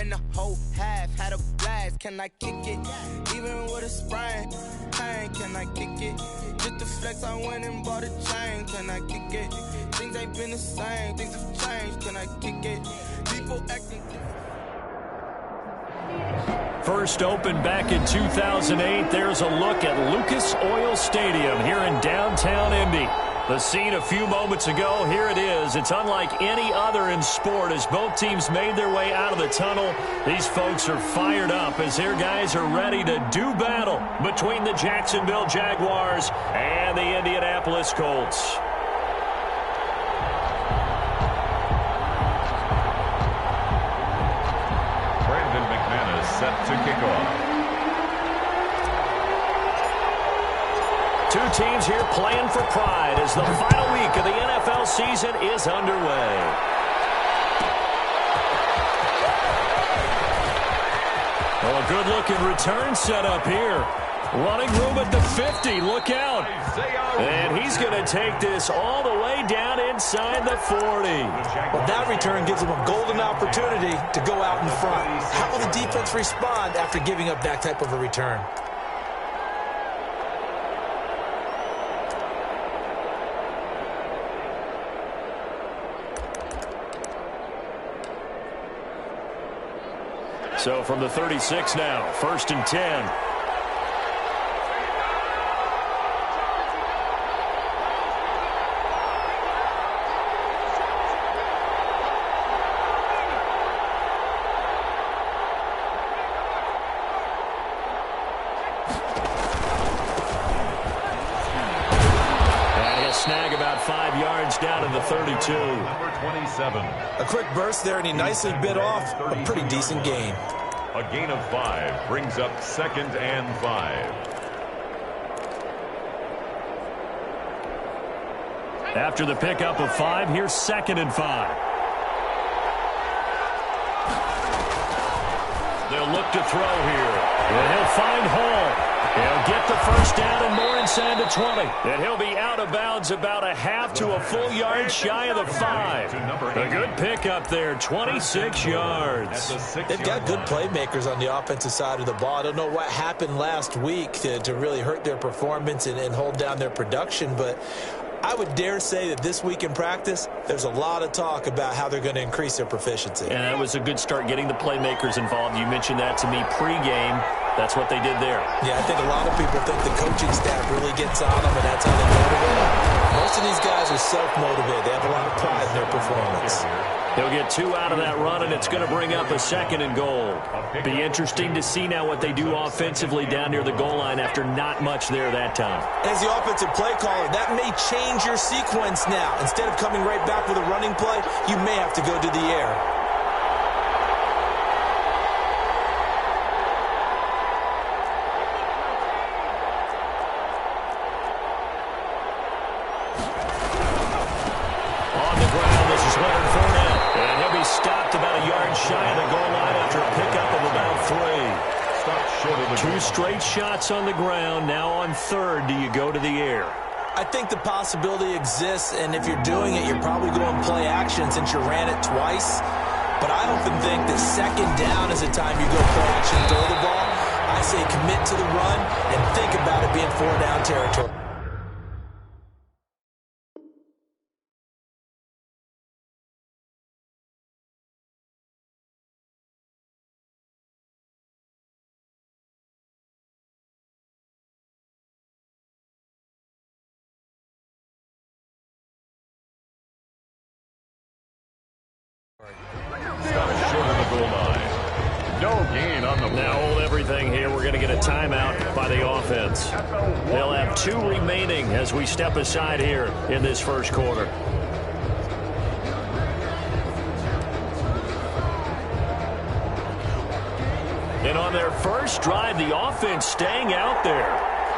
win the whole half, had a blast. Can I kick it? Even with a sprain, pain, can I kick it? Just the flex, I went and bought a chain. Can I kick it? Things ain't been the same, things have changed. Can I kick it? People acting. First opened back in 2008. There's a look at Lucas Oil Stadium here in downtown Indy. The scene a few moments ago, here it is. It's unlike any other in sport as both teams made their way out of the tunnel. These folks are fired up as their guys are ready to do battle between the Jacksonville Jaguars and the Indianapolis Colts. Set to kick off. Two teams here playing for pride as the final week of the NFL season is underway. Oh, a good-looking return set up here. Running room at the 50. Look out. And he's going to take this all the way down inside the 40. Well, that return gives him a golden opportunity to go out in front. How will the defense respond after giving up that type of a return? So from the 36 now, 1st and 10. Snag about 5 yards down in the 32. Number 27. A quick burst there, and he nicely bit off a pretty decent gain. A gain of 5 brings up 2nd and 5. After the pickup of 5, here's 2nd and 5. They'll look to throw here. And he'll find Hall. He'll get the first down and more inside the 20. And he'll be out of bounds about a half to a full yard shy of the 5. A good pickup there, 26 yards. They've got good playmakers on the offensive side of the ball. I don't know what happened last week to really hurt their performance and hold down their production, but I would dare say that this week in practice, there's a lot of talk about how they're going to increase their proficiency. And that was a good start getting the playmakers involved. You mentioned that to me pregame. That's what they did there. Yeah, I think a lot of people think the coaching staff really gets on them, and that's how they motivate them. Most of these guys are self-motivated. They have a lot of pride in their performance. He'll get 2 out of that run, and it's going to bring up a 2nd and goal. Be interesting to see now what they do offensively down near the goal line after not much there that time. As the offensive play caller, that may change your sequence now. Instead of coming right back with a running play, you may have to go to the air. Stopped about a yard shy of the goal line after a pickup of about 3. Stopped short of the 2 straight shots on the ground. Now on 3rd, do you go to the air? I think the possibility exists, and if you're doing it, you're probably going play action since you ran it twice. But I often think that 2nd down is the time you go play action, throw the ball. I say commit to the run and think about it being 4-down territory. Stopped short of the goal line. No gain on the play. Now hold everything here. We're going to get a timeout by the offense. They'll have 2 remaining as we step aside here in this first quarter. And on their first drive, the offense staying out there.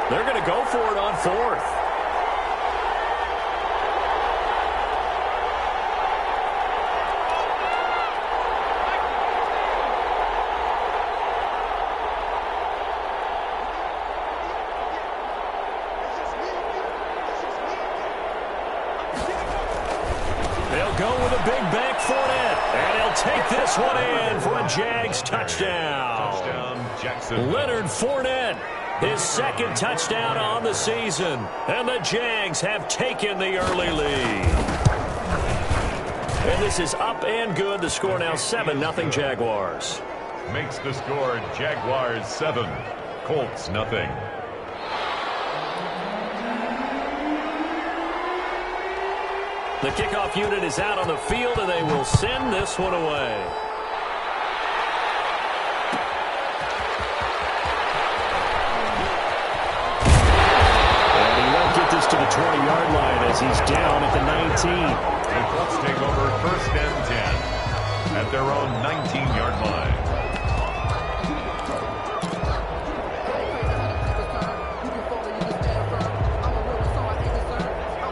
They're going to go for it on 4th. They'll go with a big back foot in, and he'll take this one in for a Jags touchdown. Touchdown, Jacksonville. Leonard Fournette, his second touchdown on the season. And the Jags have taken the early lead. And this is up and good. The score now 7-0 Jaguars. Makes the score Jaguars 7, Colts nothing. The kickoff unit is out on the field, and they will send this one away. And he won't get this to the 20-yard line as he's down at the 19. The Colts take over 1st and 10 at their own 19-yard line.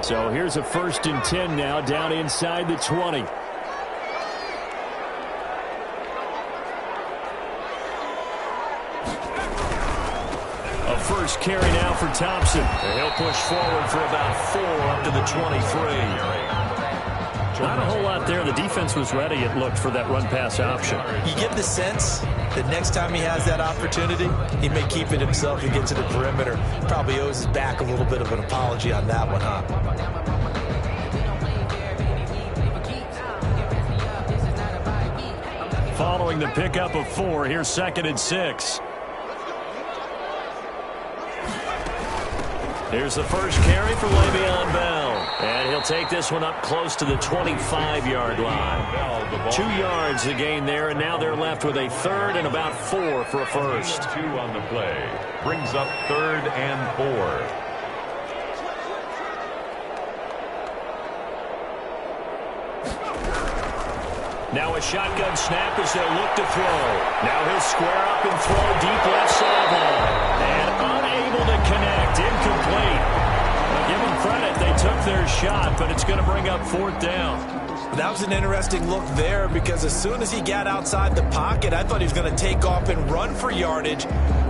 So here's a 1st and 10 now, down inside the 20. A first carry now for Thompson. And he'll push forward for about 4 up to the 23. Not a whole lot there. The defense was ready, it looked, for that run-pass option. You get the sense that next time he has that opportunity, he may keep it himself and get to the perimeter. Probably owes his back a little bit of an apology on that one, huh? Following the pickup of 4, here's 2nd and 6. Here's the first carry for Le'Veon Bell. And he'll take this one up close to the 25-yard line. 2 yards the gain there, and now they're left with a 3rd and about 4 for a first. 2 on the play. Brings up 3rd and 4. Now a shotgun snap as they'll look to throw. Now he'll square up and throw deep left sideline. And unable to connect. Incomplete. Well, give them credit. They took their shot, but it's going to bring up 4th down. That was an interesting look there because as soon as he got outside the pocket, I thought he was going to take off and run for yardage.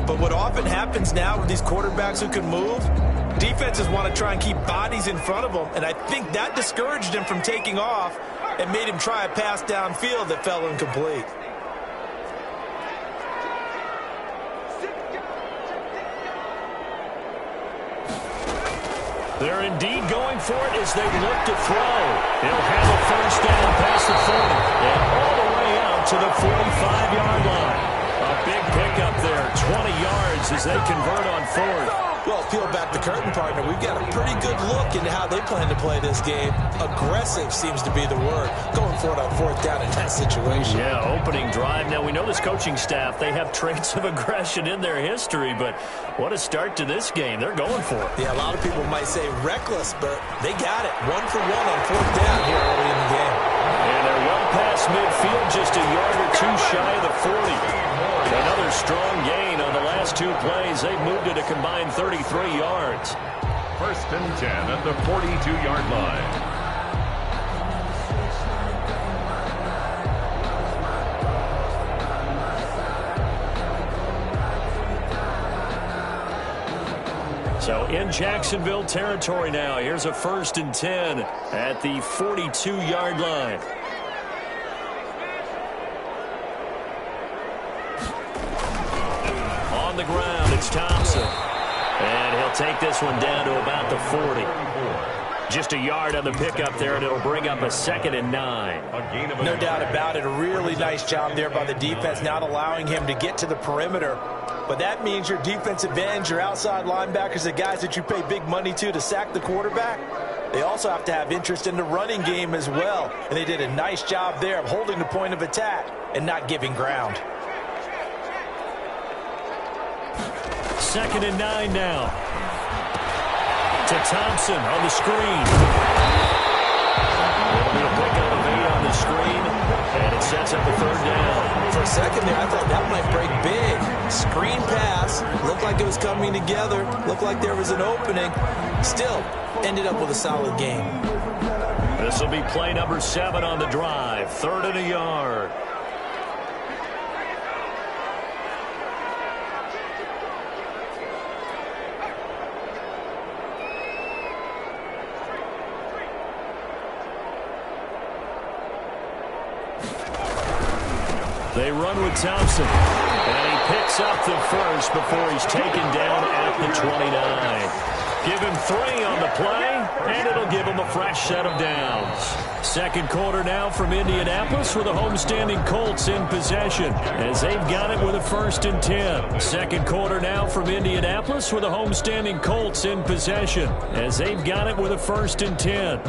But what often happens now with these quarterbacks who can move, defenses want to try and keep bodies in front of them. And I think that discouraged him from taking off and made him try a pass downfield that fell incomplete. They're indeed going for it as they look to throw. They'll have a first down past the 40 and all the way out to the 45-yard line. A big pickup there, 20 yards as they convert on 4th. Well, peel back the curtain, partner. We've got a pretty good look into how they plan to play this game. Aggressive seems to be the word. Going for it on 4th down in that situation. Yeah, opening drive. Now, we know this coaching staff, they have traits of aggression in their history, but what a start to this game. They're going for it. Yeah, a lot of people might say reckless, but they got it. 1 for 1 on 4th down here early in the game. And they're well past midfield, just a yard or 2 shy of the 40. Another strong gain on the last 2 plays. They've moved it a combined 33 yards. 1st and 10 at the 42-yard line. So in Jacksonville territory now. Here's a 1st and 10 at the 42-yard line. On the ground, it's Thompson. And he'll take this one down to about the 40. Just a yard on the pickup there, and it'll bring up a 2nd and 9. No doubt about it. A really nice job there by the defense, not allowing him to get to the perimeter. But that means your defensive ends, your outside linebackers, the guys that you pay big money to sack the quarterback, they also have to have interest in the running game as well. And they did a nice job there of holding the point of attack and not giving ground. 2nd and 9 now. To Thompson on the screen. It'll be a pickup of 8 on the screen, and it sets up a 3rd down. For a second there, I thought that might break big. Screen pass, looked like it was coming together, looked like there was an opening. Still, ended up with a solid game. This will be play number 7 on the drive. 3rd and a yard. They run with Thompson. And he picks up the first before he's taken down at the 29. Give him 3 on the play, and it'll give him a fresh set of downs. Second quarter now from Indianapolis with the homestanding Colts in possession as they've got it with a 1st and 10. Second quarter now from Indianapolis with the homestanding Colts in possession as they've got it with a 1st and 10.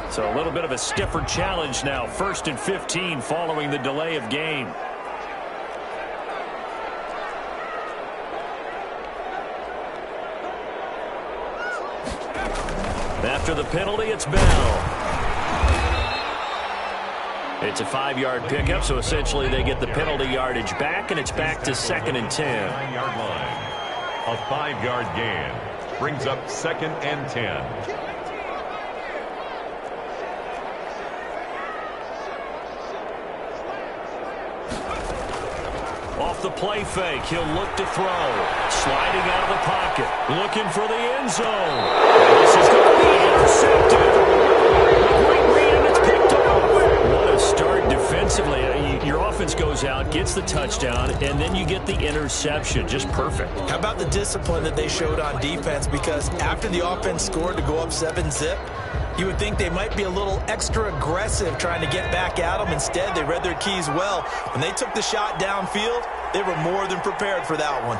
So a little bit of a stiffer challenge now. 1st and 15 following the delay of game. After the penalty, it's Bell. It's a 5-yard pickup, so essentially they get the penalty yardage back, and it's back to 2nd and 10. 9-yard line. A 5-yard gain brings up 2nd and 10. Off the play fake, he'll look to throw. Sliding out of the pocket, looking for the end zone. And this is going to be intercepted. Great read, and it's picked off. What a start defensively. Your offense goes out, gets the touchdown, and then you get the interception. Just perfect. How about the discipline that they showed on defense? Because after the offense scored to go up 7-zip, you would think they might be a little extra aggressive trying to get back at them. Instead, they read their keys well. When they took the shot downfield, they were more than prepared for that one.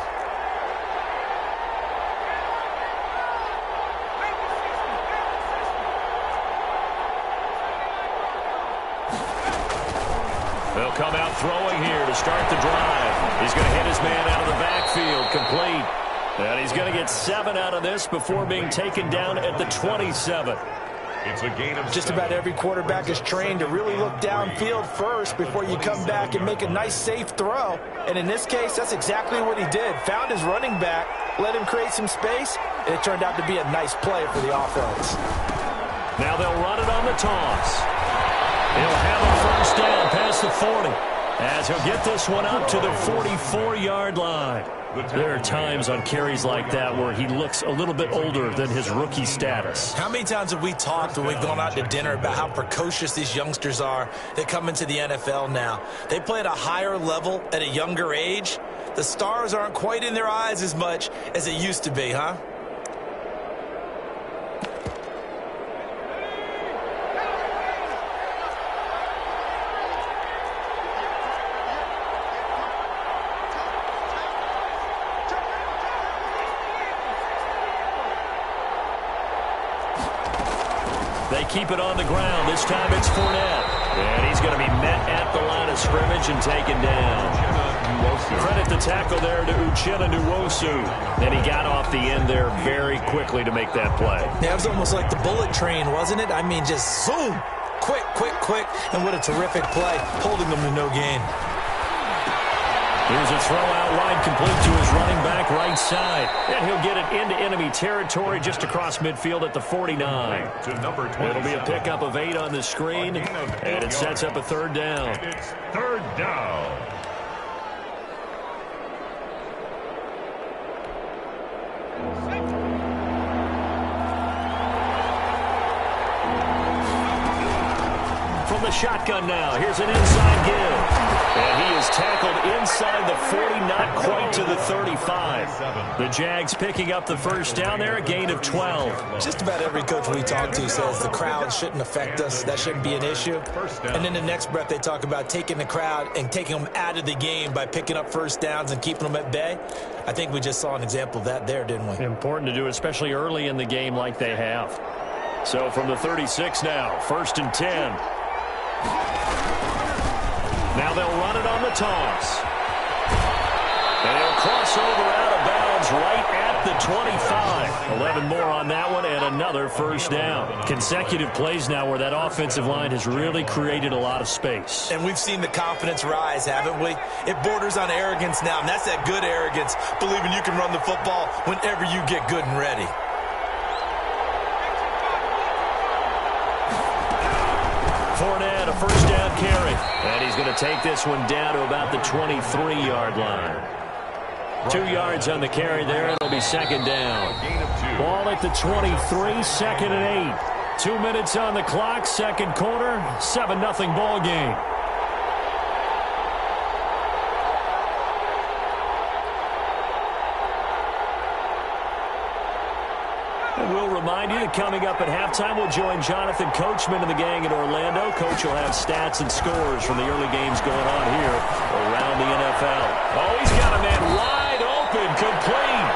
They'll come out throwing here to start the drive. He's going to hit his man out of the backfield, complete. And he's going to get 7 out of this before being taken down at the 27. It's a gain of just about every quarterback is trained to really look downfield first before you come back and make a nice, safe throw. And in this case, that's exactly what he did. Found his running back, let him create some space, and it turned out to be a nice play for the offense. Now they'll run it on the toss. He'll have a 1st down past the 40 as he'll get this one up to the 44-yard line. There are times on carries like that where he looks a little bit older than his rookie status. How many times have we talked when we've gone out to dinner about how precocious these youngsters are that come into the NFL now? They play at a higher level at a younger age. The stars aren't quite in their eyes as much as it used to be, huh? They keep it on the ground. This time it's Fournette. And he's going to be met at the line of scrimmage and taken down. Credit the tackle there to Uchenna Nwosu. And he got off the end there very quickly to make that play. Yeah, it was almost like the bullet train, wasn't it? I mean, just zoom. Quick, quick, quick. And what a terrific play, holding them to no gain. Here's a throw out wide, complete to his running back right side. And he'll get it into enemy territory just across midfield at the 49. It'll be a pickup of 8 on the screen, and it sets up a 3rd down. It's 3rd down. From the shotgun now, here's an inside give. And he is tackled inside the 40, not quite to the 35. The Jags picking up the 1st down there, a gain of 12. Just about every coach we talk to says the crowd shouldn't affect us. That shouldn't be an issue. And then the next breath they talk about taking the crowd and taking them out of the game by picking up 1st downs and keeping them at bay. I think we just saw an example of that there, didn't we? Important to do, especially early in the game like they have. So from the 36 now, 1st and 10. Now Now they'll run it on the toss. And he'll cross over out of bounds right at the 25. 11 more on that one and another first down. Consecutive plays now where that offensive line has really created a lot of space. And we've seen the confidence rise, haven't we? It borders on arrogance now, and that's that good arrogance, believing you can run the football whenever you get good and ready. Fournette, a first down carry. And he's going to take this one down to about the 23-yard line. 2 yards on the carry there. It'll be second down. Ball at the 23, 2nd and 8. 2 minutes on the clock, second quarter, 7-0 ball game. And we'll remind you that coming up at halftime, we'll join Jonathan Coachman and the gang in Orlando. Coach will have stats and scores from the early games going on here around the NFL. Oh, he's got a man wide open, complete.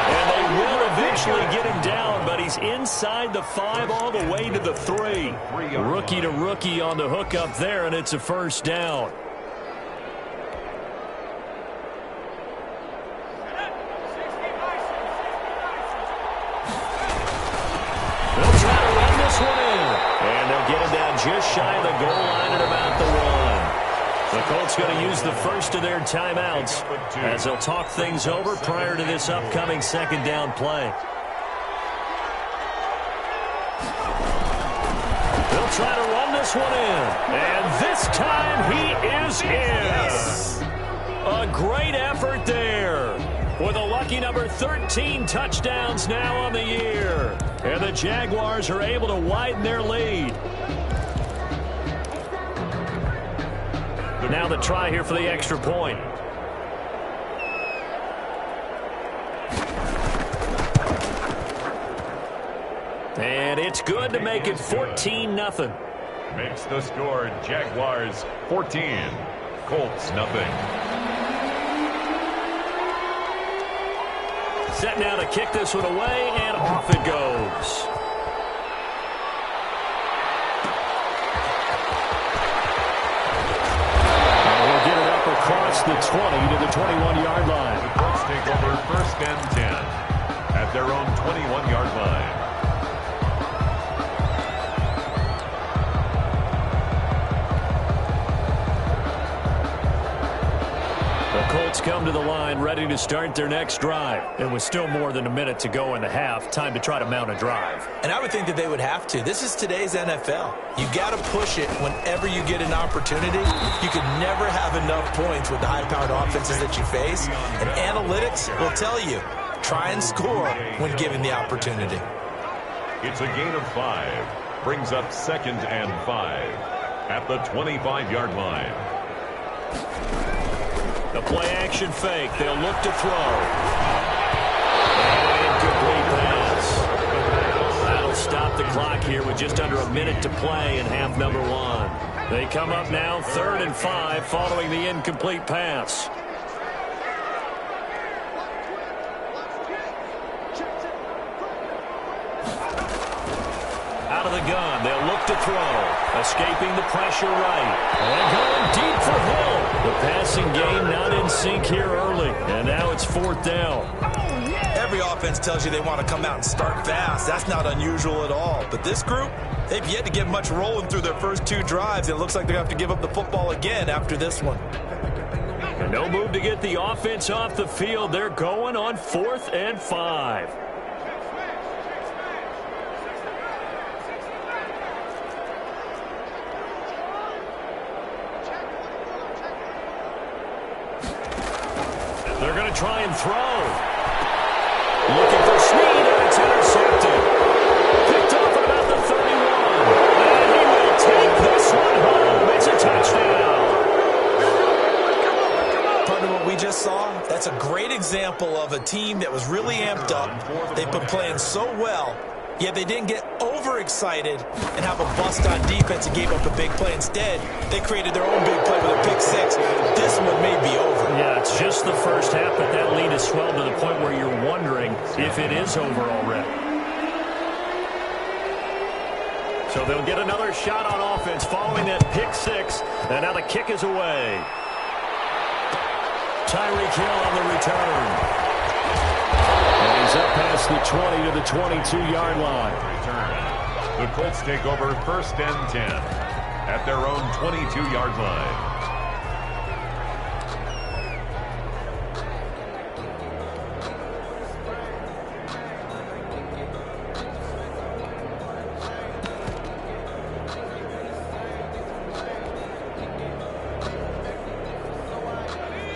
And they will eventually get him down, but he's inside the 5 all the way to the 3. Rookie to rookie on the hook up there, and it's a first down. Get him down just shy of the goal line at about the 1. The Colts going to use the first of their timeouts as they'll talk things over prior to this upcoming second down play. They'll try to run this one in. And this time he is in. A great effort there. With a lucky number 13 touchdowns now on the year. And the Jaguars are able to widen their lead. Now the try here for the extra point. And it's good to make it 14-0. Makes the score Jaguars 14, Colts nothing. Set now to kick this one away, and off it goes. And he'll get it up across the 20 to the 21-yard line. The Colts take over 1st and 10 at their own 21-yard line. Colts come to the line ready to start their next drive. And with still more than a minute to go in the half, time to try to mount a drive. And I would think that they would have to. This is today's NFL. You got to push it whenever you get an opportunity. You can never have enough points with the high-powered offenses that you face. And analytics will tell you, try and score when given the opportunity. It's a gain of 5. Brings up 2nd and 5 at the 25-yard line. The play-action fake. They'll look to throw. And incomplete pass. That'll stop the clock here with just under a minute to play in half number 1. They come up now 3rd and 5 following the incomplete pass. Out of the gun. They'll look to throw. Escaping the pressure right. And going deep for Hill. The passing game not in sync here early. And now it's 4th down. Every offense tells you they want to come out and start fast. That's not unusual at all. But this group, they've yet to get much rolling through their first 2 drives. It looks like they're going to have to give up the football again after this one. And no move to get the offense off the field. They're going on 4th and 5. They're going to try and throw. Looking for Snead, and it's intercepted. Picked off at about the 31. And he will take this one home. It's a touchdown. Partner, what we just saw, that's a great example of a team that was really amped up. They've been playing so well, yet they didn't get overexcited and have a bust on defense and gave up a big play. Instead, they created their own big play with a pick 6. This one may be over. Yeah, it's just the first half, but that lead has swelled to the point where you're wondering if it is over already. So they'll get another shot on offense following that pick six. And now the kick is away. Tyreek Hill on the return. And he's up past the 20 to the 22-yard line. The Colts take over 1st and 10 at their own 22-yard line.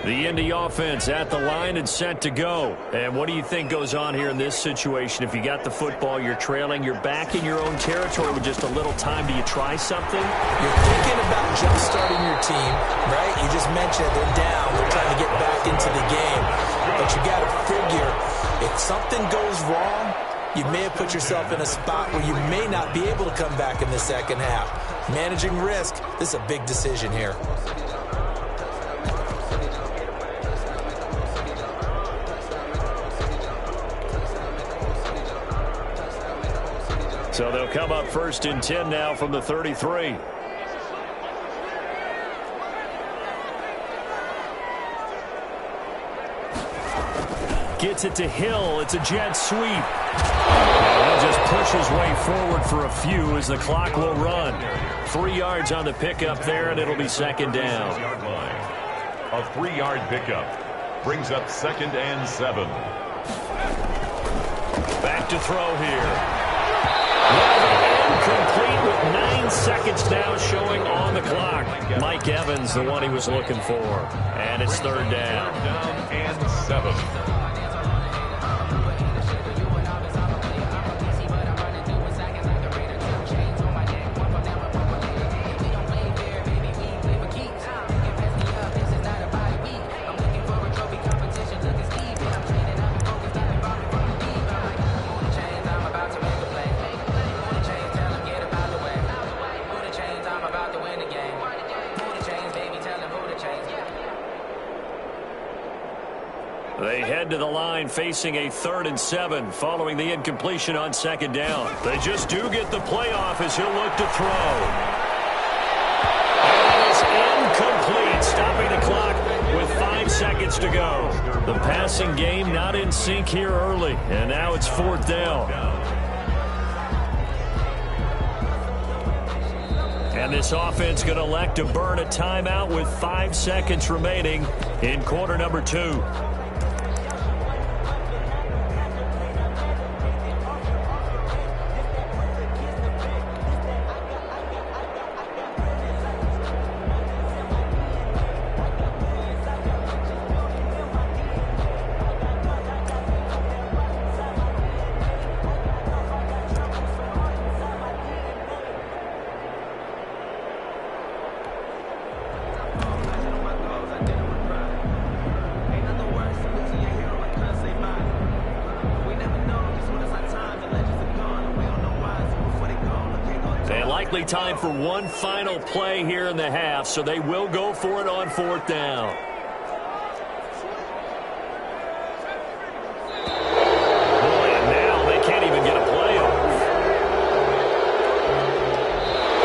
The Indy offense at the line and set to go. And what do you think goes on here in this situation? If you got the football, you're trailing, you're back in your own territory with just a little time. Do you try something? You're thinking about jump-starting your team, right? You just mentioned they're down. They're trying to get back into the game. But you got to figure, if something goes wrong, you may have put yourself in a spot where you may not be able to come back in the second half. Managing risk, this is a big decision here. So they'll come up 1st and 10 now from the 33. Gets it to Hill. It's a jet sweep. And he'll just push his way forward for a few as the clock will run. 3 yards on the pickup there, and it'll be 2nd down. A 3-yard pickup brings up 2nd and 7. Back to throw here. Incomplete with 9 seconds now showing on the clock. Mike Evans, the one he was looking for. And it's 3rd down. 3rd down and 7. They head to the line facing a 3rd and 7 following the incompletion on 2nd down. They just do get the playoff as he'll look to throw. And it is incomplete, stopping the clock with 5 seconds to go. The passing game not in sync here early, and now it's 4th down. And this offense going to elect to burn a timeout with 5 seconds remaining in quarter number 2. Time for one final play here in the half, so they will go for it on 4th down. Boy, and now they can't even get a play off.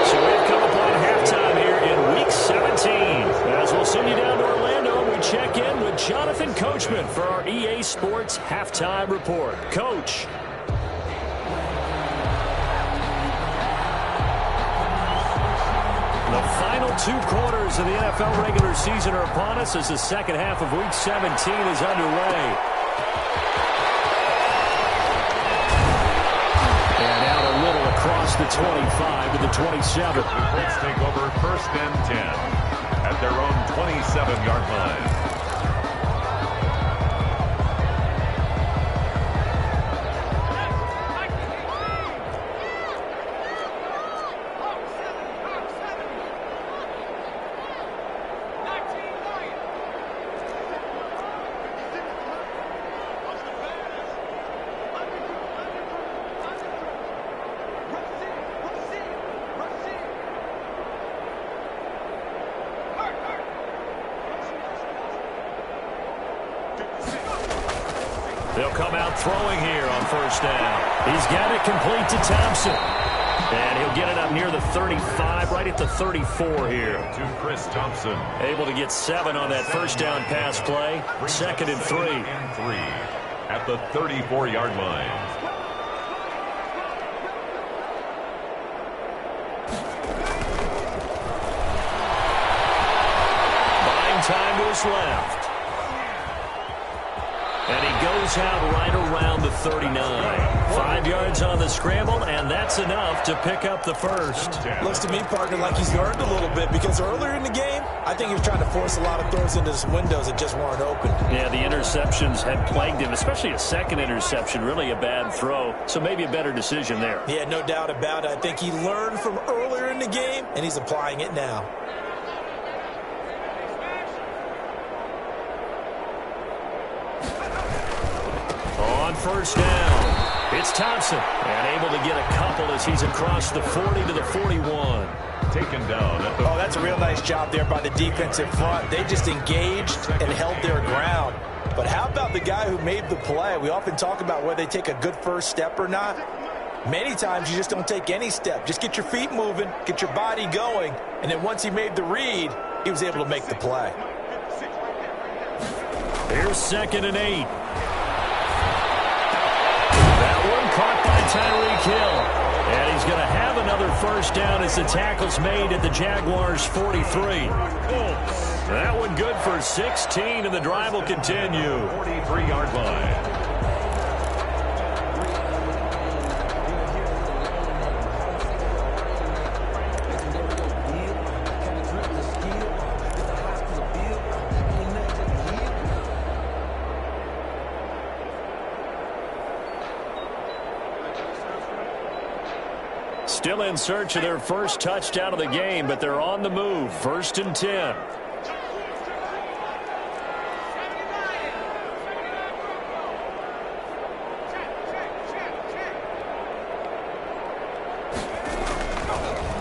So we've come upon halftime here in Week 17. As we'll send you down to Orlando, we check in with Jonathan Coachman for our EA Sports Halftime Report. Coach. The final 2 quarters of the NFL regular season are upon us as the second half of Week 17 is underway. And out a little across the 25 to the 27. The Colts take over 1st and 10 at their own 27-yard line. They'll come out throwing here on 1st down. He's got it complete to Thompson. And he'll get it up near the 35, right at the 34 here. To Chris Thompson. Able to get 7 on that first down pass play. Second and 3. At the 34-yard line. Buying time to his left. And he goes out right around the 39. 5 yards on the scramble, and that's enough to pick up the first. Looks to me, partner, like he's learned a little bit, because earlier in the game, I think he was trying to force a lot of throws into some windows that just weren't open. Yeah, the interceptions had plagued him, especially a second interception, really a bad throw. So maybe a better decision there. Yeah, no doubt about it. I think he learned from earlier in the game, and he's applying it now. On first down, it's Thompson, and able to get a couple as he's across the 40 to the 41. Taken down at the... Oh, that's a real nice job there by the defensive front. They just engaged and held their ground. But how about the guy who made the play? We often talk about whether they take a good first step or not. Many times you just don't take any step. Just get your feet moving, get your body going, and then once he made the read, he was able to make the play. Here's 2nd and 8. Caught by Tyreek Hill. And he's going to have another first down as the tackle's made at the Jaguars' 43. That one good for 16, and the drive will continue. 43-yard line. Still in search of their first touchdown of the game, but they're on the move. 1st and 10.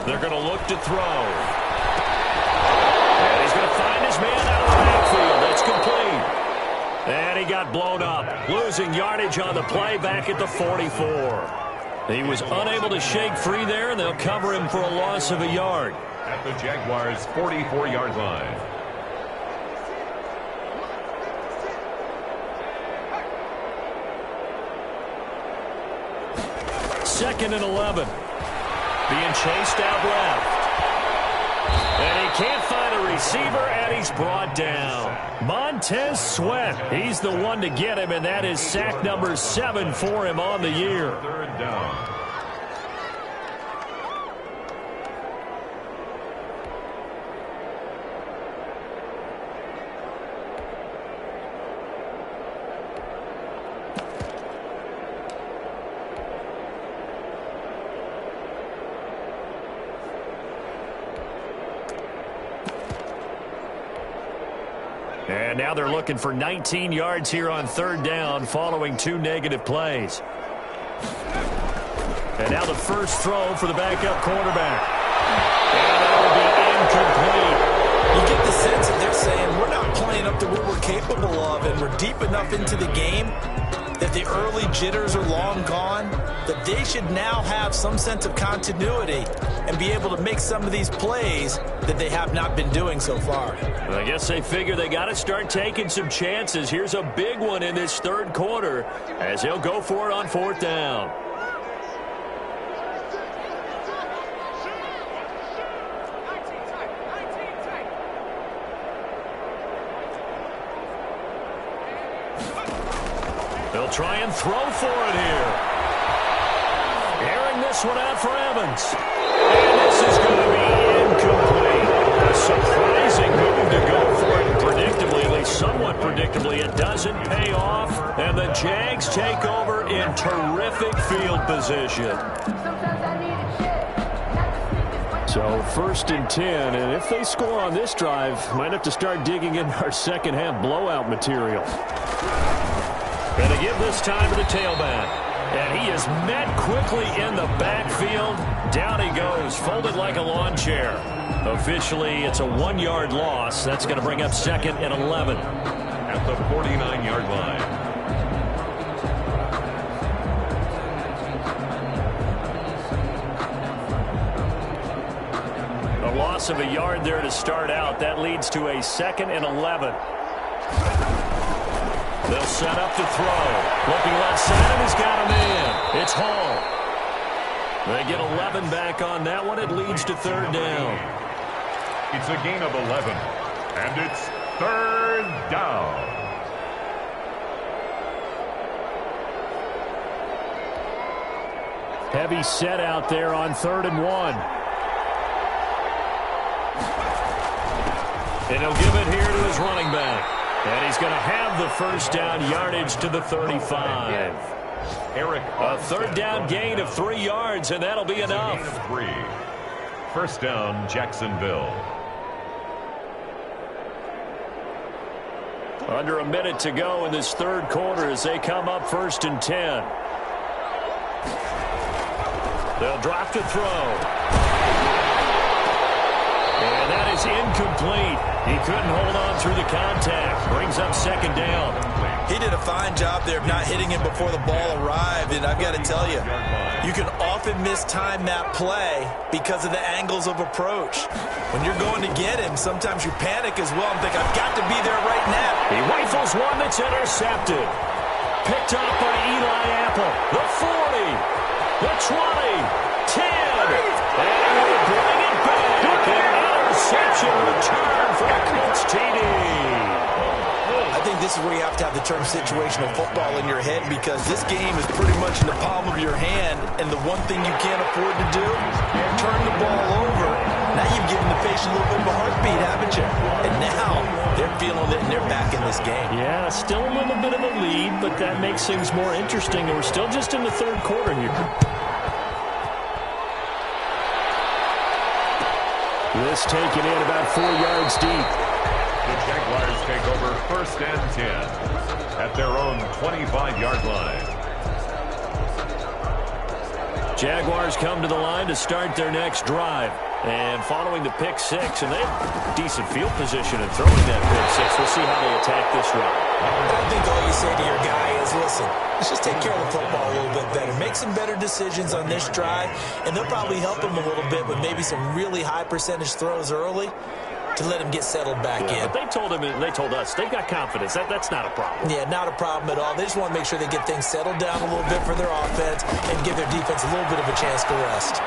They're going to look to throw. And he's going to find his man out of the backfield. That's complete. And he got blown up, losing yardage on the play back at the 44. He was unable to shake free there, and they'll cover him for a loss of a yard. At the Jaguars' 44-yard line. Second and 11. Being chased out left. And he can't find a receiver, and he's brought down. Montez Sweat, he's the one to get him, and that is sack number 7 for him on the year. 3rd down. And now they're looking for 19 yards here on 3rd down following 2 negative plays. And now the first throw for the backup quarterback. And that will be incomplete. You get the sense that they're saying we're not playing up to what we're capable of, and we're deep enough into the game that the early jitters are long gone, that they should now have some sense of continuity and be able to make some of these plays that they have not been doing so far. I guess they figure they got to start taking some chances. Here's a big one in this 3rd quarter as he'll go for it on 4th down. They'll try and throw for it here. Airing this one out for Evans. And this is going to be incomplete. A surprising move to go for it predictably, at least somewhat predictably. It doesn't pay off, and the Jags take over in terrific field position. So 1st and 10, and if they score on this drive, might have to start digging in our second-half blowout material. And to give this time to the tailback. And he is met quickly in the backfield. Down he goes, folded like a lawn chair. Officially, it's a 1-yard loss. That's going to bring up 2nd and 11. At the 49-yard line. loss of a yard there to start out. That leads to a 2nd and 11. They'll set up to throw. Looking left side, and he's got him in. It's Hall. They get 11 back on that one. It leads to 3rd down. It's a gain of 11, and it's 3rd down. Heavy set out there on 3rd and 1. And he'll give it here to his running back. And he's going to have the 1st down yardage to the 35. A 3rd down gain of 3 yards, and that'll be enough. 1st down, Jacksonville. Under a minute to go in this 3rd quarter as they come up 1st and 10. They'll drop to throw. And that is incomplete. He couldn't hold on through the contact. Brings up 2nd down. He did a fine job there of not hitting him before the ball arrived. And I've got to tell you, you can often mistime that play because of the angles of approach. When you're going to get him, sometimes you panic as well and think, I've got to be there right now. He rifles one that's intercepted. Picked up by Eli Apple. The 40. The 20, 10, and we'll bring it back. An interception return for a Colts TD. I think this is where you have to have the term situational football in your head because this game is pretty much in the palm of your hand, and the one thing you can't afford to do, turn the ball over. Now you've given the patient a little bit of a heartbeat, haven't you? And now they're feeling it, and they're back in this game. Yeah, still a little bit of a lead, but that makes things more interesting, and we're still just in the 3rd quarter here. This taken in about 4 yards deep. The Jaguars take over 1st and 10 at their own 25-yard line. Jaguars come to the line to start their next drive. And following the pick 6, and they have decent field position in throwing that pick 6. We'll see how they attack this run. I think all you say to your guy is, listen, let's just take care of the football a little bit better. Make some better decisions on this drive, and they'll probably help him a little bit with maybe some really high percentage throws early to let him get settled back in. But they told him, and they told us, they've got confidence. That's not a problem. Yeah, not a problem at all. They just want to make sure they get things settled down a little bit for their offense and give their defense a little bit of a chance to rest.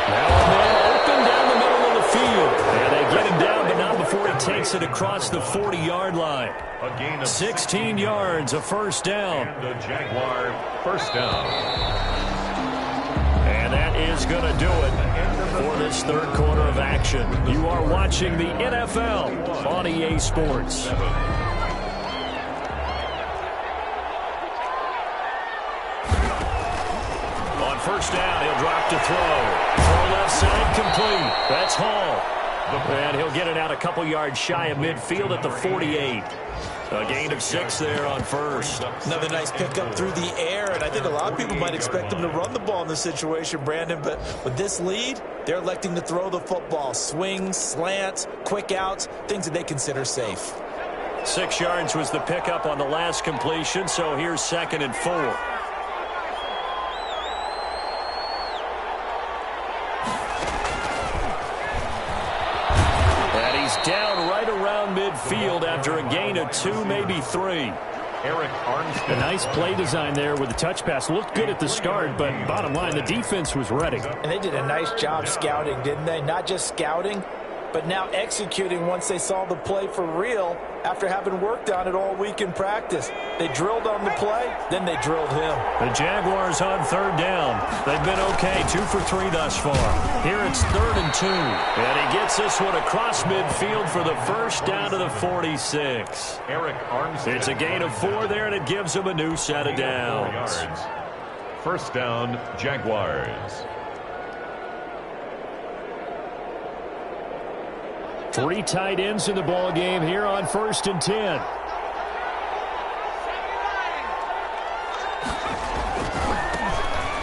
Now a man open down the middle of the field. And they get him down, but not before he takes it across the 40-yard line. A gain of 16 yards, a 1st down. And the Jaguar 1st down. And that is going to do it for this 3rd quarter of action. You are watching the NFL on EA Sports. On 1st down, he'll drop to throw. Throw left side, complete. That's Hall. And he'll get it out a couple yards shy of midfield at the 48. A gain of 6 there on 1st. Another nice pickup through the air, and I think a lot of people might expect them to run the ball in this situation, Brandon, but with this lead, they're electing to throw the football. Swings, slants, quick outs, things that they consider safe. 6 yards was the pickup on the last completion, so here's 2nd and 4. Down right around midfield after a gain of 2, maybe 3. Eric Armstead. A nice play design there with the touch pass. Looked good at the start, but bottom line, the defense was ready. And they did a nice job scouting, didn't they? Not just scouting, but now executing once they saw the play for real after having worked on it all week in practice. They drilled on the play, then they drilled him. The Jaguars on 3rd down. They've been okay, 2 for 3 thus far. Here it's 3rd and 2. And he gets this one across midfield for the 1st down to the 46. Eric Armstead. It's a gain of 4 there, and it gives him a new set of downs. 1st down, Jaguars. 3 tight ends in the ball game here on 1st and 10.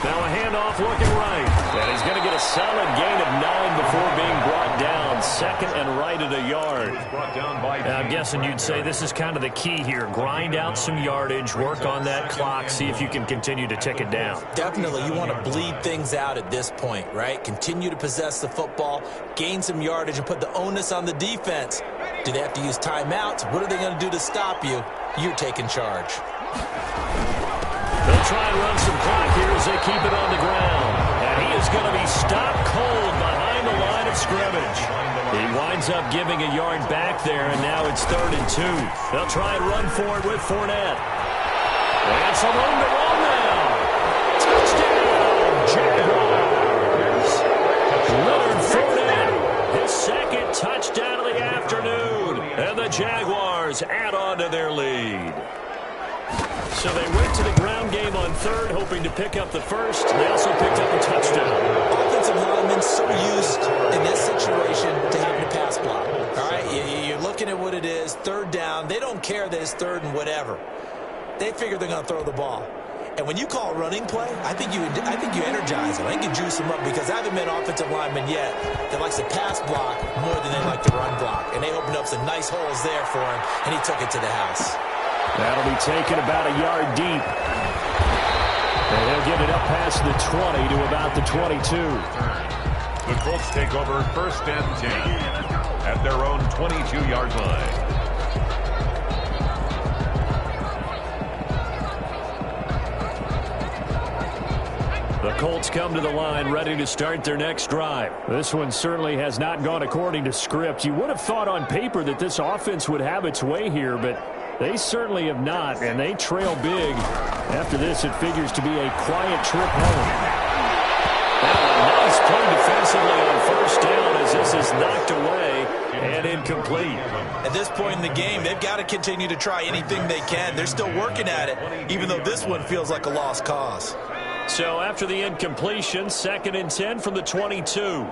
Now a handoff looking right. And he's going to get a solid gain of 9 before being brought down. Second and right at a yard. Now, I'm guessing you'd say this is kind of the key here. Grind out some yardage, work on that clock, see if you can continue to tick it down. Definitely, you want to bleed things out at this point, right? Continue to possess the football, gain some yardage, and put the onus on the defense. Do they have to use timeouts? What are they going to do to stop you? You're taking charge. They'll try and run some clock here as they keep it on the ground. And he is going to be stopped cold behind the line of scrimmage. He winds up giving a yard back there, and now it's 3rd and 2. They'll try and run for it with Fournette. And some room to run now. Touchdown, Jaguars. Leonard Fournette, his second touchdown of the afternoon. And the Jaguars add on to their lead. So they went to the ground game on 3rd, hoping to pick up the first. They also picked up a touchdown. Offensive linemen so used in this situation to having to pass block. All right, you're looking at what it is, 3rd down. They don't care that it's 3rd and whatever. They figure they're going to throw the ball. And when you call a running play, I think you energize them. I think you juice them up because I haven't met an offensive lineman yet that likes to pass block more than they like to run block. And they opened up some nice holes there for him, and he took it to the house. That'll be taken about a yard deep. And he'll get it up past the 20 to about the 22. The Colts take over 1st and 10 at their own 22-yard line. The Colts come to the line ready to start their next drive. This one certainly has not gone according to script. You would have thought on paper that this offense would have its way here, but they certainly have not, and they trail big. After this, it figures to be a quiet trip home. Now, a nice play defensively on 1st down as this is knocked away and incomplete. At this point in the game, they've got to continue to try anything they can. They're still working at it, even though this one feels like a lost cause. So after the incompletion, 2nd and 10 from the 22.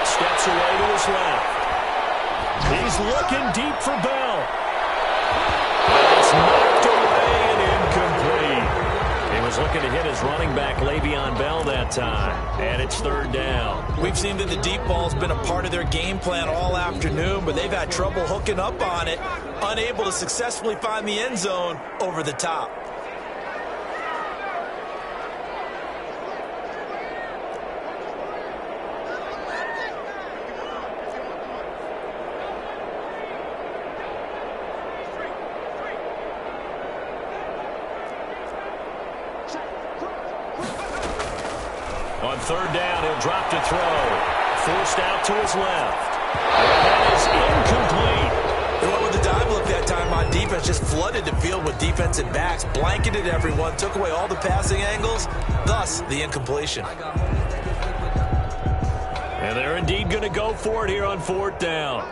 Steps away to his left. He's looking deep for Bell. It's knocked away and incomplete. He was looking to hit his running back, Le'Veon Bell, that time. And it's 3rd down. We've seen that the deep ball's been a part of their game plan all afternoon, but they've had trouble hooking up on it, unable to successfully find the end zone over the top. On 3rd down, he'll drop to throw. Forced out to his left. And that is incomplete. They went with the dive look that time on defense, just flooded the field with defensive backs, blanketed everyone, took away all the passing angles, thus the incompletion. And they're indeed going to go for it here on 4th down.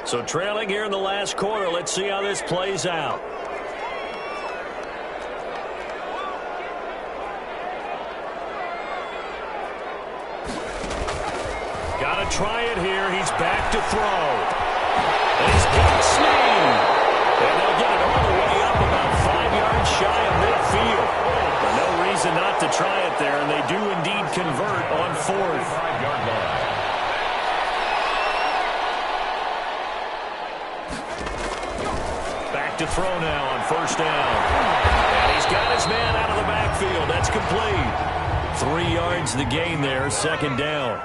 So trailing here in the last quarter, let's see how this plays out. Got to try it here. He's back to throw. And he's got Snead. And they'll get it all the way up about 5 yards shy of midfield. But no reason not to try it there, and they do indeed convert on 4th. 5-yard line. Back to throw now on 1st down. And he's got his man out of the backfield. That's complete. 3 yards the gain there, 2nd down.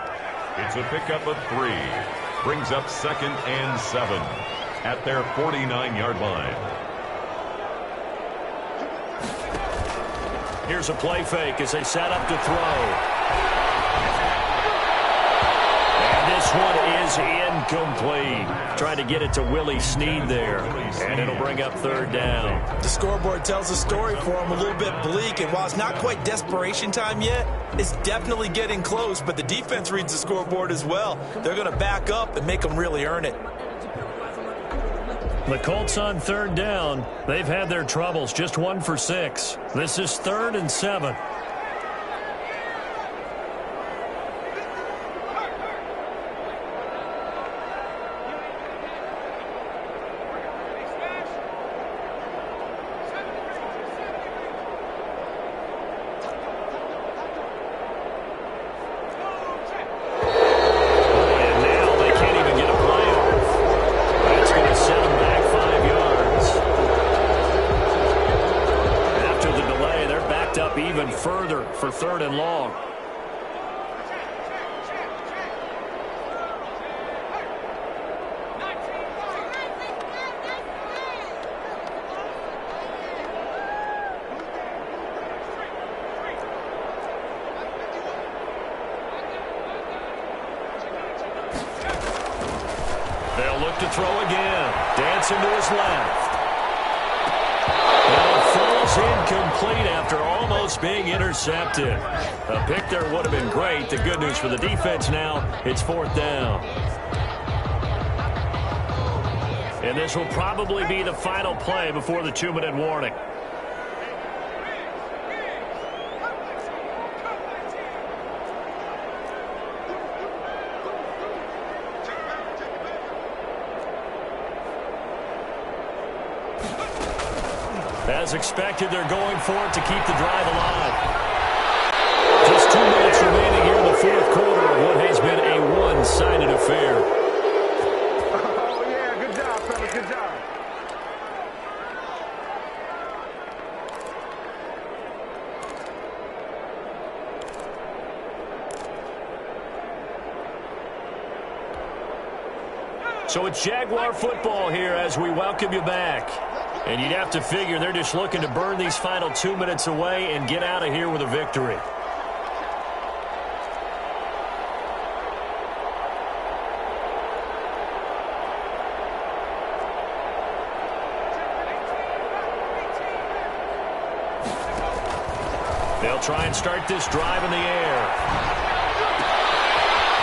It's a pickup of 3. Brings up 2nd and 7 at their 49-yard line. Here's a play fake as they set up to throw. And this one is incomplete. Trying to get it to Willie Snead there. And it'll bring up 3rd down. The scoreboard tells the story for him, a little bit bleak. And while it's not quite desperation time yet, it's definitely getting close. But the defense reads the scoreboard as well. They're going to back up and make them really earn it. The Colts on 3rd down. They've had their troubles. Just 1 for 6. This is 3rd and 7. further for 3rd and long. They'll look to throw again. Dancing to his left. And it falls incomplete after almost being intercepted. A pick there would have been great. The good news for the defense now, it's 4th down. And this will probably be the final play before the 2-minute warning. As expected, they're going for it to keep the drive alive. Just 2 minutes remaining here in the 4th quarter of what has been a one-sided affair. Oh, yeah, good job, fellas, good job. So it's Jaguar football here as we welcome you back. And you'd have to figure they're just looking to burn these final 2 minutes away and get out of here with a victory. They'll try and start this drive in the air.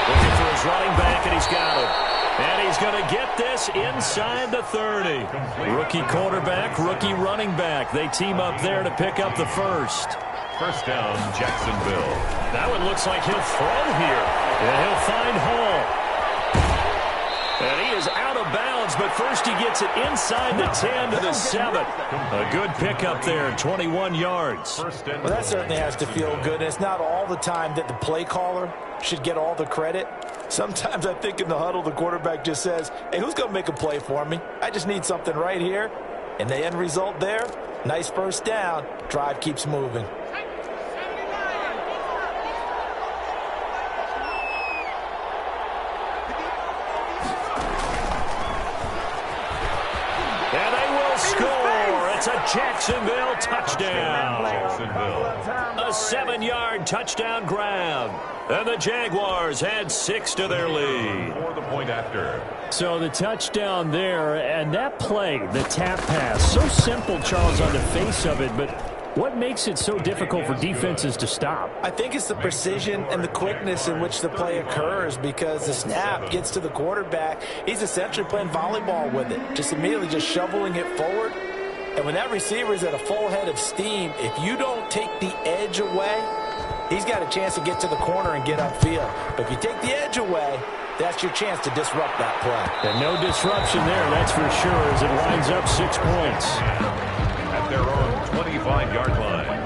Looking for his running back, and he's got him. And he's going to get this inside the 30. Rookie quarterback, rookie running back. They team up there to pick up the first. First down, Jacksonville. That one looks like he'll throw here. And he'll find Hall. And he is out of bounds, but first he gets it inside the 10 to the 7. A good pickup there, 21 yards. Well, that certainly has to feel good. It's not all the time that the play caller should get all the credit. Sometimes I think in the huddle, the quarterback just says, hey, who's going to make a play for me? I just need something right here. And the end result there, nice first down. Drive keeps moving. And they will score. It's a Jacksonville touchdown. A 7-yard touchdown grab. And the Jaguars had 6 to their lead. For the point after. So the touchdown there, and that play, the tap pass, so simple, Charles, on the face of it, but what makes it so difficult for defenses to stop? I think it's the precision and the quickness in which the play occurs, because the snap gets to the quarterback. He's essentially playing volleyball with it, just immediately just shoveling it forward. And when that receiver is at a full head of steam, if you don't take the edge away, he's got a chance to get to the corner and get upfield. But if you take the edge away, that's your chance to disrupt that play. And no disruption there, that's for sure, as it lines up 6 points. At their own 25-yard line.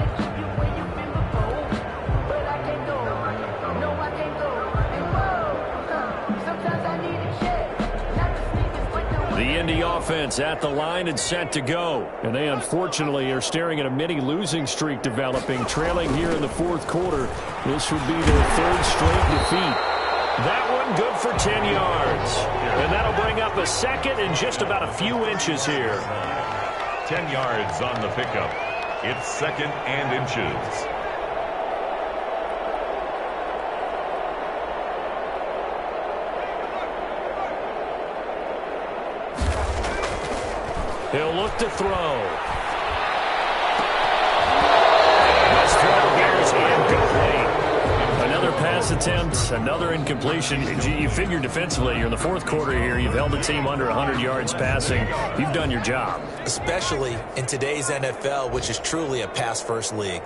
The Indy offense at the line and set to go. And they unfortunately are staring at a mini losing streak developing, trailing here in the 4th quarter. This would be their 3rd straight defeat. That one good for 10 yards. And that'll bring up a second and just about a few inches here. 10 yards on the pickup. It's 2nd and inches. He'll look to throw. This throw here is incomplete. Another pass attempt, another incompletion. You figure defensively, you're in the 4th quarter here. You've held the team under 100 yards passing. You've done your job. Especially in today's NFL, which is truly a pass-first league.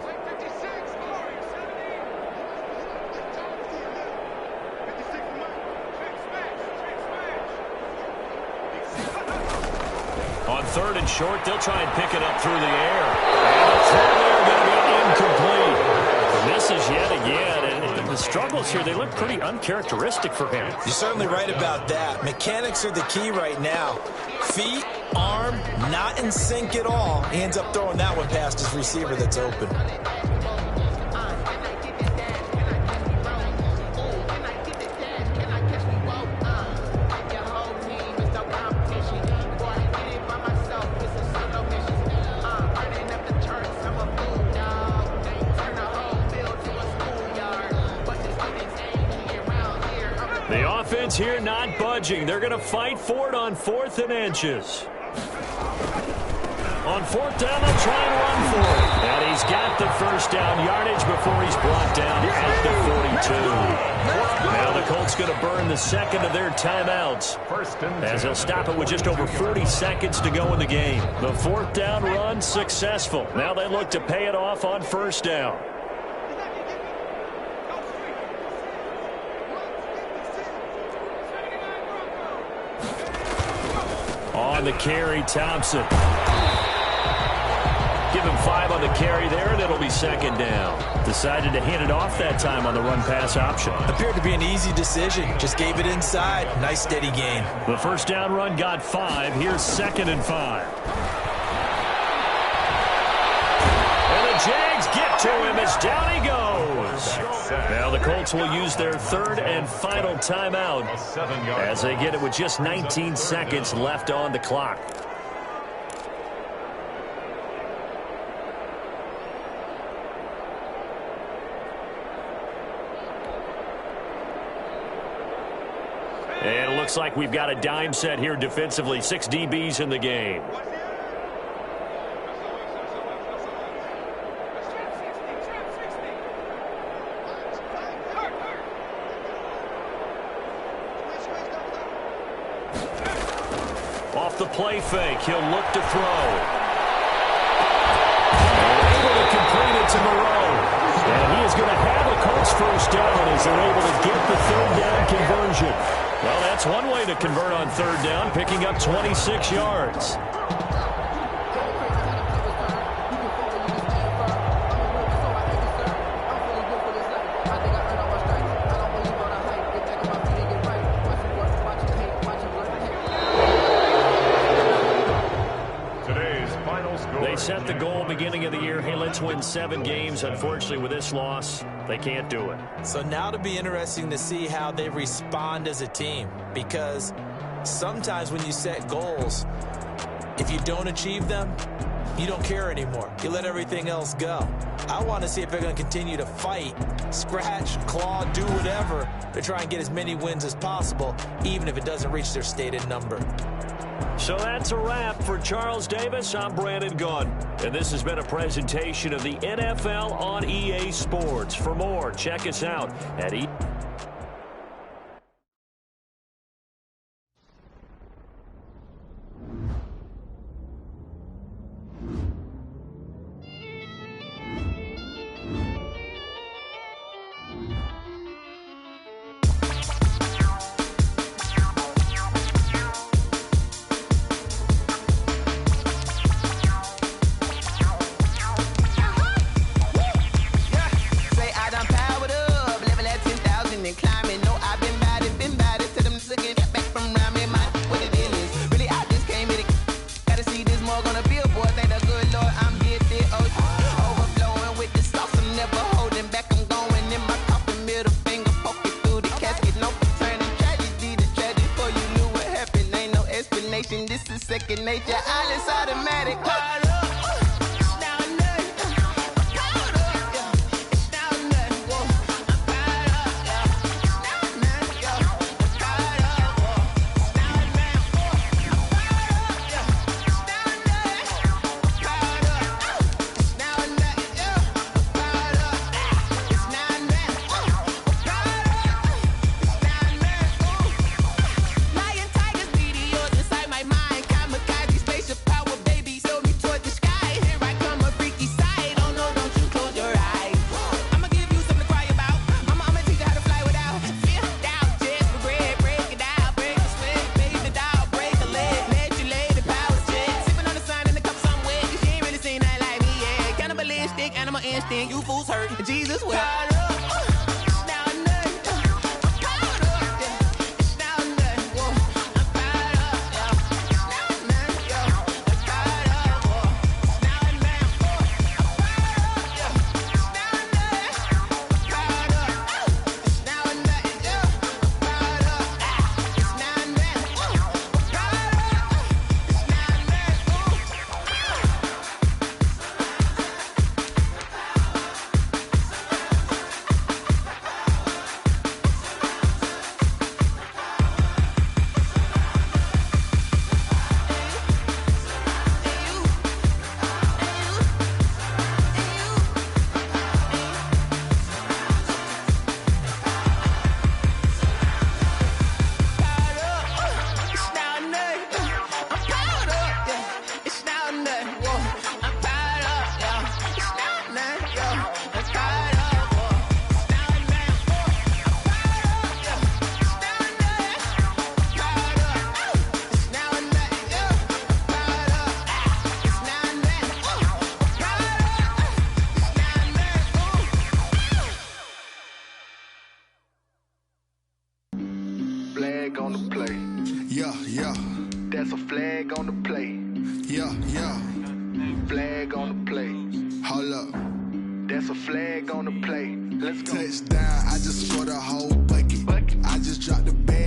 On 3rd and short, they'll try and pick it up through the air. And the throw there going to be incomplete. Misses yet again. And the struggles here, they look pretty uncharacteristic for him. You're certainly right about that. Mechanics are the key right now. Feet, arm, not in sync at all. He ends up throwing that one past his receiver that's open. budging. They're going to fight for it on 4th and inches. On 4th down, they'll try and run for it. And he's got the first down yardage before he's brought down at the 42. Now the Colts going to burn the second of their timeouts as they'll stop it with just over 40 seconds to go in the game. The 4th down run successful. Now they look to pay it off on 1st down. On the carry, Thompson. Give him 5 on the carry there, and it'll be 2nd down. Decided to hand it off that time on the run-pass option. Appeared to be an easy decision. Just gave it inside. Nice, steady gain. The 1st down run got 5. Here's 2nd and 5. And the Jags get to him as down he goes. Now the Colts will use their 3rd and final timeout as they get it with just 19 seconds left on the clock. And it looks like we've got a dime set here defensively. 6 DBs in the game. Off the play fake, he'll look to throw. Able to complete it to Moreau. And he is going to have a Colts first down as they're able to get the 3rd down conversion. Well, that's one way to convert on 3rd down, picking up 26 yards. They set the goal beginning of the year. Hey, let's win 7 games. Unfortunately, with this loss, they can't do it. So now it'll be interesting to see how they respond as a team, because sometimes when you set goals, if you don't achieve them, you don't care anymore. You let everything else go. I want to see if they're going to continue to fight, scratch, claw, do whatever to try and get as many wins as possible, even if it doesn't reach their stated number. So that's a wrap for Charles Davis. I'm Brandon Gunn, and this has been a presentation of the NFL on EA Sports. For more, check us out at EA. This is second nature. All is automatic. Lion, tigers, meteors inside my mind. Kamikaze, spaceship power, baby. Sold me toward the sky. on the play. Yeah, yeah. That's a flag on the play. Yeah, yeah. Flag on the play. Hold up. That's a flag on the play. Let's go. Touchdown, I just scored a whole bucket. I just dropped the bag.